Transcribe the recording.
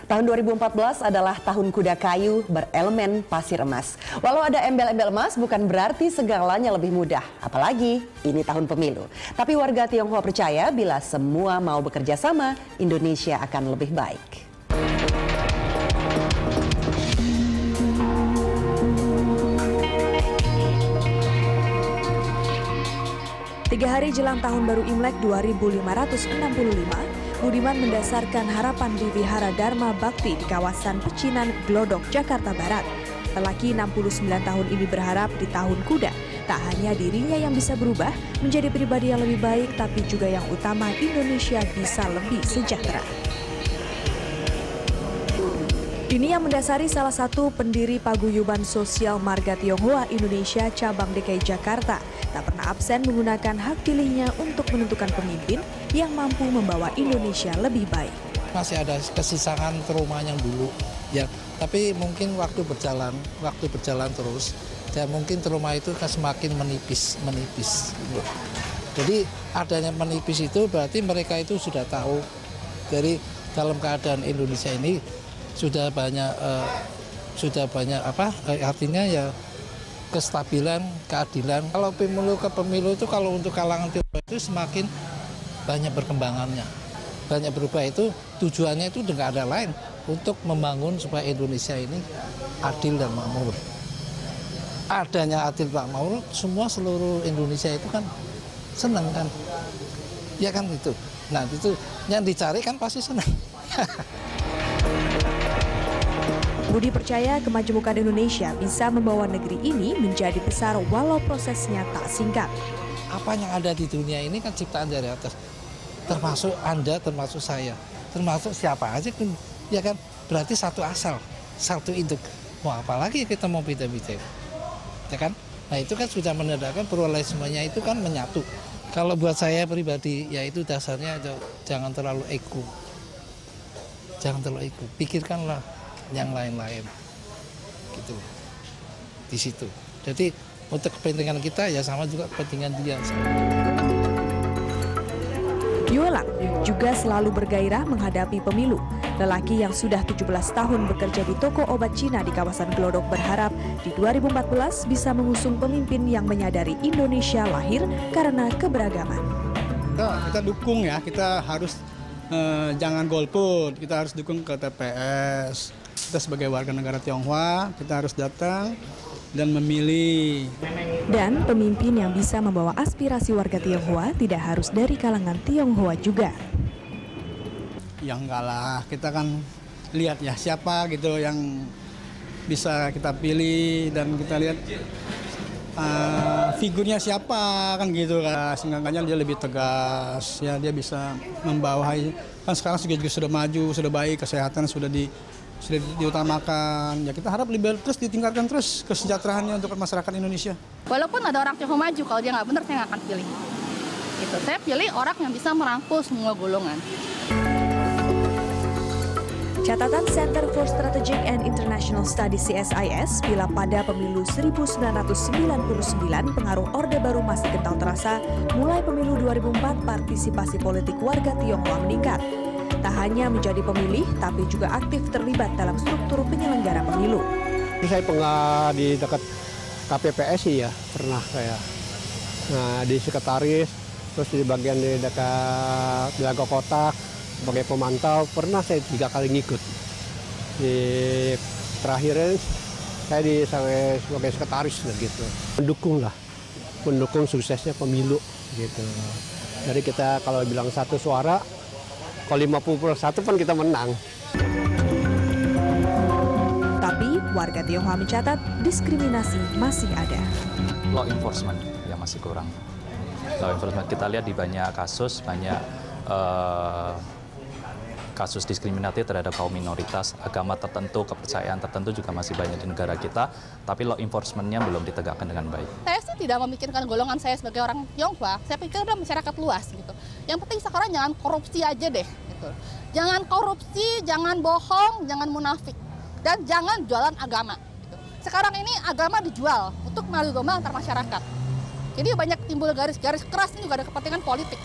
Tahun 2014 adalah tahun kuda kayu berelemen pasir emas. Walau ada embel-embel emas bukan berarti segalanya lebih mudah. Apalagi ini tahun pemilu. Tapi warga Tionghoa percaya bila semua mau bekerja sama, Indonesia akan lebih baik. Tiga hari jelang tahun baru Imlek 2565, Budiman mendasarkan harapan di Wihara Dharma Bakti di kawasan Pecinan, Glodok, Jakarta Barat. Lelaki 69 tahun ini berharap di tahun kuda, tak hanya dirinya yang bisa berubah menjadi pribadi yang lebih baik, tapi juga yang utama Indonesia bisa lebih sejahtera. Ini yang mendasari salah satu pendiri Paguyuban Sosial Marga Tionghoa Indonesia Cabang DKI Jakarta tak pernah absen menggunakan hak pilihnya untuk menentukan pemimpin yang mampu membawa Indonesia lebih baik. Masih ada kesisakan trauma yang dulu, ya. Tapi mungkin waktu berjalan terus, dan mungkin trauma itu akan semakin menipis. Jadi adanya menipis itu berarti mereka itu sudah tahu dari dalam keadaan Indonesia ini sudah banyak artinya ya kestabilan, keadilan. Kalau pemilu ke pemilu itu kalau untuk kalangan Tionghoa itu semakin banyak perkembangannya, banyak berubah. Itu tujuannya itu tidak ada lain untuk membangun supaya Indonesia ini adil dan makmur. Adanya adil makmur, semua seluruh Indonesia itu kan senang kan, ya kan gitu. Nah itu yang dicari kan pasti senang. Budi percaya kemajemukan Indonesia bisa membawa negeri ini menjadi besar walau prosesnya tak singkat. Apa yang ada di dunia ini kan ciptaan dari atas, termasuk Anda, termasuk saya, termasuk siapa aja kan, ya kan, berarti satu asal, satu induk. Mau apa lagi kita mau beda-beda, ya kan? Nah itu kan sudah menandakan pluralismenya itu kan menyatu. Kalau buat saya pribadi, ya itu dasarnya jangan terlalu ego, pikirkanlah yang lain-lain, gitu, di situ. Jadi untuk kepentingan kita ya sama juga kepentingan dia. Yuelang juga selalu bergairah menghadapi pemilu. Lelaki yang sudah 17 tahun bekerja di toko obat Cina di kawasan Glodok berharap di 2014 bisa mengusung pemimpin yang menyadari Indonesia lahir karena keberagaman. Kita dukung ya, kita harus jangan golput, kita harus dukung ke TPS. Kita sebagai warga negara Tionghoa, kita harus datang dan memilih. Dan pemimpin yang bisa membawa aspirasi warga Tionghoa tidak harus dari kalangan Tionghoa juga. Ya enggak lah, kita kan lihat ya siapa gitu yang bisa kita pilih dan kita lihat figurnya siapa kan gitu kan. Seenggaknya dia lebih tegas, ya dia bisa membawahi. Kan sekarang juga sudah maju, sudah baik, kesehatan sudah diutamakan. Ya kita harap terus ditingkatkan terus kesejahteraannya untuk masyarakat Indonesia. Walaupun ada orang Tionghoa maju, kalau dia nggak benar saya nggak akan pilih. Gitu. Saya pilih orang yang bisa merangkul semua golongan. Catatan Center for Strategic and International Studies CSIS bila pada pemilu 1999 pengaruh Orde Baru masih kental terasa, mulai pemilu 2004 partisipasi politik warga Tionghoa meningkat. Tak hanya menjadi pemilih, tapi juga aktif terlibat dalam struktur penyelenggara pemilu. Saya pernah di dekat KPPSI ya, pernah saya. Nah, di sekretaris, terus di bagian di dekat Belaga Kotak, sebagai pemantau, pernah saya 3 kali ngikut. Di terakhirnya saya sebagai sekretaris gitu. Mendukung suksesnya pemilu gitu. Jadi kita kalau bilang satu suara, kalau 50+1 pun kita menang. Tapi warga Tionghoa mencatat diskriminasi masih ada. Law enforcement yang masih kurang. Law enforcement kita lihat di banyak kasus, kasus diskriminatif terhadap kaum minoritas, agama tertentu, kepercayaan tertentu juga masih banyak di negara kita, tapi law enforcement-nya belum ditegakkan dengan baik. Saya sih tidak memikirkan golongan saya sebagai orang Tionghoa, saya pikir udah masyarakat luas gitu. Yang penting sekarang jangan korupsi aja deh. Gitu. Jangan korupsi, jangan bohong, jangan munafik, dan jangan jualan agama. Gitu. Sekarang ini agama dijual untuk mengadu domba antar masyarakat. Jadi banyak timbul garis-garis keras, ini juga ada kepentingan politik.